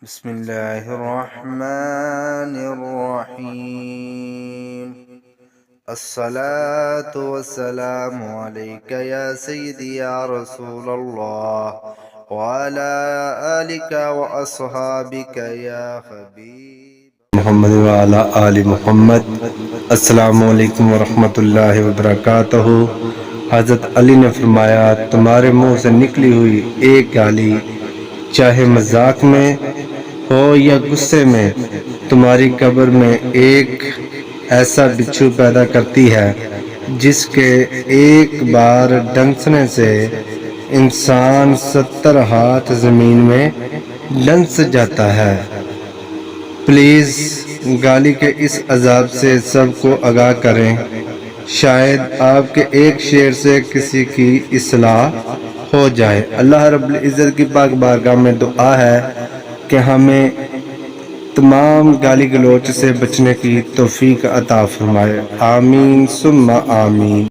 بسم الله الرحمن الرحيم. الصلاة والسلام عليك يا سيدي يا رسول الله وعلى آلك وأصحابك يا حبيب محمد وعلى آل محمد۔ السلام علیکم ورحمۃ اللہ وبرکاتہ۔ حضرت علی نے فرمایا، تمہارے منہ سے نکلی ہوئی ایک گالی چاہے مذاق میں ہو یا غصے میں، تمہاری قبر میں ایک ایسا بچھو پیدا کرتی ہے جس کے ایک بار ڈنسنے سے انسان 70 ہاتھ زمین میں ڈنس جاتا ہے۔ پلیز گالی کے اس عذاب سے سب کو آگاہ کریں، شاید آپ کے ایک شعر سے کسی کی اصلاح ہو جائے۔ اللہ رب العزت کی پاک بارگاہ میں دعا ہے کہ ہمیں تمام گالی گلوچ سے بچنے کی توفیق عطا فرمائے، آمین ثم آمین۔